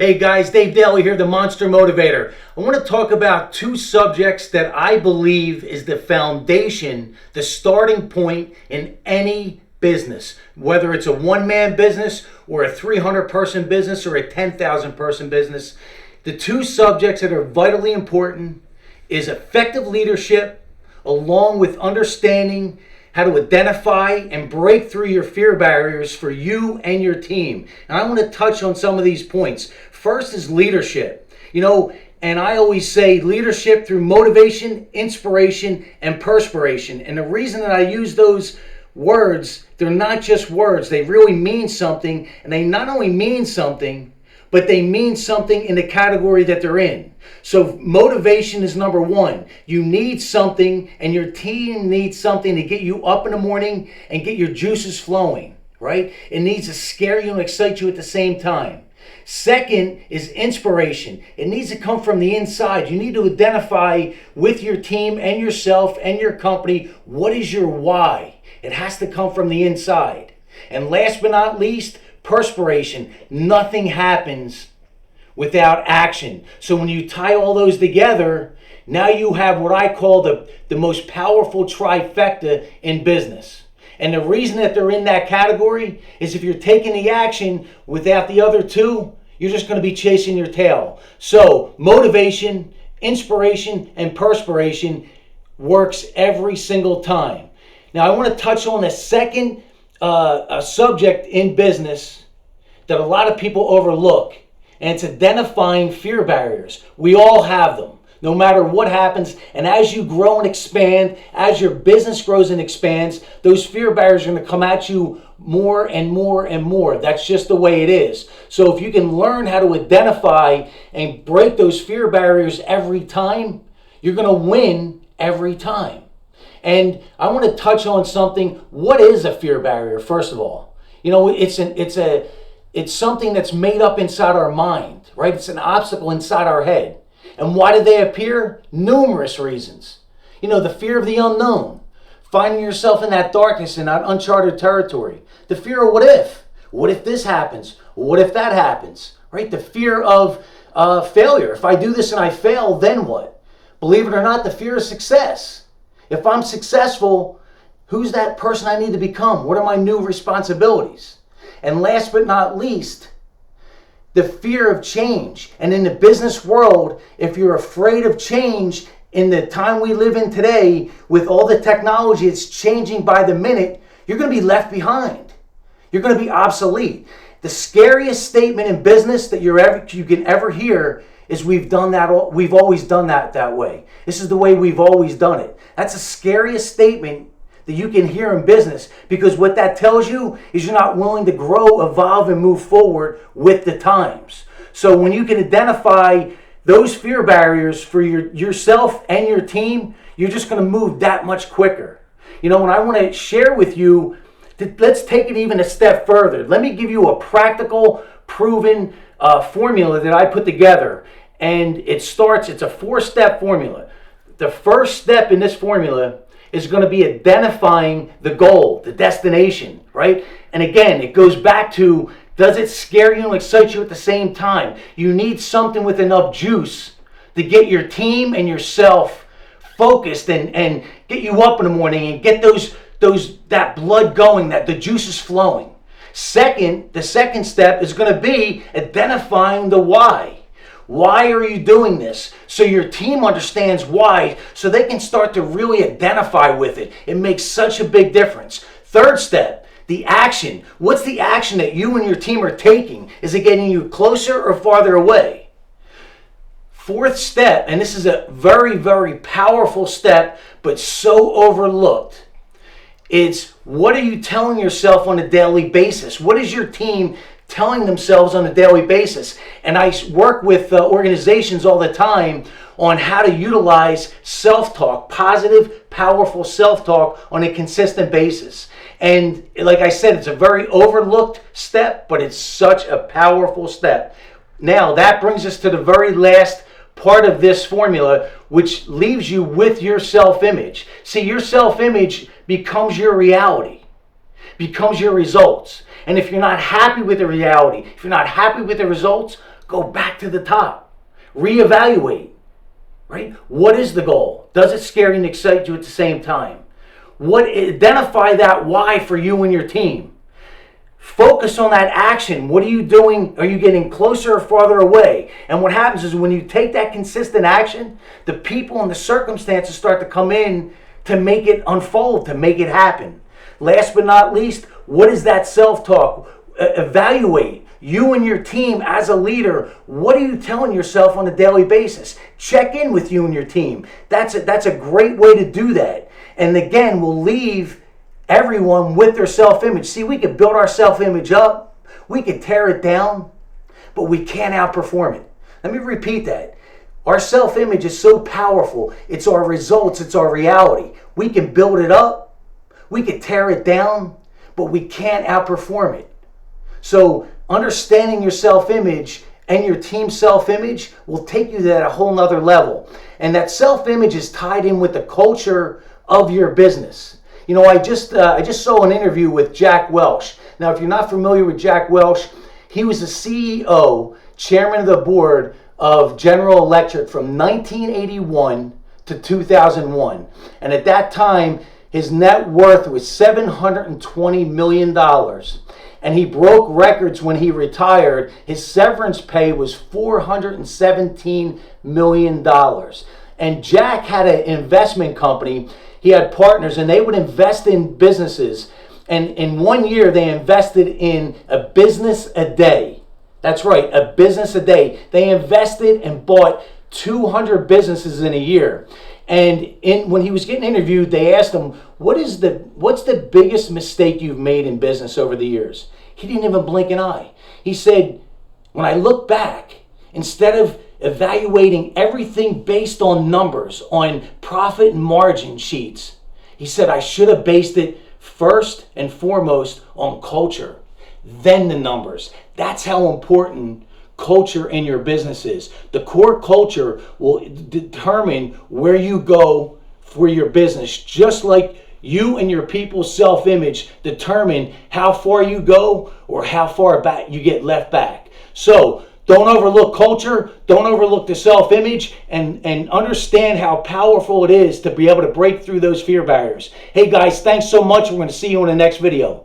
Hey guys, Dave Daley here, the Monster Motivator. I want to talk about two subjects that I believe is the foundation, the starting point in any business. Whether it's a one-man business or a 300-person business or a 10,000-person business. The two subjects that are vitally important is effective leadership along with understanding how to identify and break through your fear barriers for you and your team. And I want to touch on some of these points. First is leadership. And I always say leadership through motivation, inspiration, and perspiration. And the reason that I use those words, they're not just words. They really mean something. And they not only mean something, but they mean something in the category that they're in. So motivation is number one. You need something, and your team needs something to get you up in the morning and get your juices flowing, right? It needs to scare you and excite you at the same time. Second is inspiration. It needs to come from the inside. You need to identify with your team and yourself and your company, what is your why? It has to come from the inside. And last but not least, perspiration. Nothing happens without action. So when you tie all those together, now you have what I call the most powerful trifecta in business. And the reason that they're in that category is if you're taking the action without the other two, you're just going to be chasing your tail. So motivation, inspiration, and perspiration works every single time. Now I want to touch on the second subject in business that a lot of people overlook, and it's identifying fear barriers. We all have them, no matter what happens. And as you grow and expand, as your business grows and expands, those fear barriers are going to come at you more and more and more. That's just the way it is. So if you can learn how to identify and break those fear barriers every time, you're going to win every time. And I want to touch on something. What is a fear barrier, first of all? It's something that's made up inside our mind, right? It's an obstacle inside our head. And why do they appear? Numerous reasons. The fear of the unknown, finding yourself in that darkness, in that uncharted territory. The fear of what if? What if this happens? What if that happens? Right? The fear of failure. If I do this and I fail, then what? Believe it or not, the fear of success. If I'm successful, who's that person I need to become? What are my new responsibilities? And last but not least, the fear of change. And in the business world, if you're afraid of change in the time we live in today, with all the technology, it's changing by the minute, you're going to be left behind. You're going to be obsolete. The scariest statement in business that you can ever hear is we've always done that way. This is the way we've always done it. That's the scariest statement that you can hear in business, because what that tells you is you're not willing to grow, evolve, and move forward with the times. So when you can identify those fear barriers for yourself and your team, you're just going to move that much quicker. And I want to share with you, let's take it even a step further. Let me give you a practical, proven formula that I put together. And it's a 4-step formula. The first step in this formula is going to be identifying the goal, the destination, right? And again, it goes back to, does it scare you and excite you at the same time? You need something with enough juice to get your team and yourself focused and get you up in the morning and get that blood going, that the juice is flowing. The second step is going to be identifying the why. Why are you doing this? So your team understands why, so they can start to really identify with it. It makes such a big difference. Third step, the action. What's the action that you and your team are taking? Is it getting you closer or farther away? Fourth step, and this is a very, very powerful step, but so overlooked. It's, what are you telling yourself on a daily basis? What is your team telling themselves on a daily basis? And I work with organizations all the time on how to utilize self-talk, positive, powerful self-talk on a consistent basis. And like I said, it's a very overlooked step, but it's such a powerful step. Now, that brings us to the very last part of this formula, which leaves you with your self-image. See, your self-image becomes your reality, becomes your results. And if you're not happy with the reality, if you're not happy with the results, go back to the top. Reevaluate, right? What is the goal? Does it scare you and excite you at the same time? Identify that why for you and your team. Focus on that action. What are you doing? Are you getting closer or farther away? And what happens is when you take that consistent action, the people and the circumstances start to come in to make it unfold, to make it happen. Last but not least, what is that self-talk? Evaluate. You and your team as a leader, what are you telling yourself on a daily basis? Check in with you and your team. That's a great way to do that. And again, we'll leave everyone with their self-image. See, we could build our self-image up, we could tear it down, but we can't outperform it. Let me repeat that. Our self-image is so powerful. It's our results, it's our reality. We can build it up, we could tear it down, but we can't outperform it. So understanding your self-image and your team's self-image will take you to that a whole nother level. And that self-image is tied in with the culture of your business. You know, I just saw an interview with Jack Welch. Now, if you're not familiar with Jack Welch, he was the CEO, chairman of the board of General Electric from 1981 to 2001. And at that time, his net worth was $720 million. And he broke records when he retired. His severance pay was $417 million. And Jack had an investment company. He had partners, and they would invest in businesses. And in 1 year, they invested in a business a day. That's right, a business a day. They invested and bought 200 businesses in a year. And when he was getting interviewed, they asked him, what's the biggest mistake you've made in business over the years? He didn't even blink an eye. He said, when I look back, instead of evaluating everything based on numbers, on profit and margin sheets, he said, I should have based it first and foremost on culture, then the numbers. That's how important culture in your business is. The core culture will determine where you go for your business, just like you and your people's self-image determine how far you go or how far back you get left back. So don't overlook culture, don't overlook the self-image, and understand how powerful it is to be able to break through those fear barriers. Hey guys, thanks so much. We're going to see you in the next video.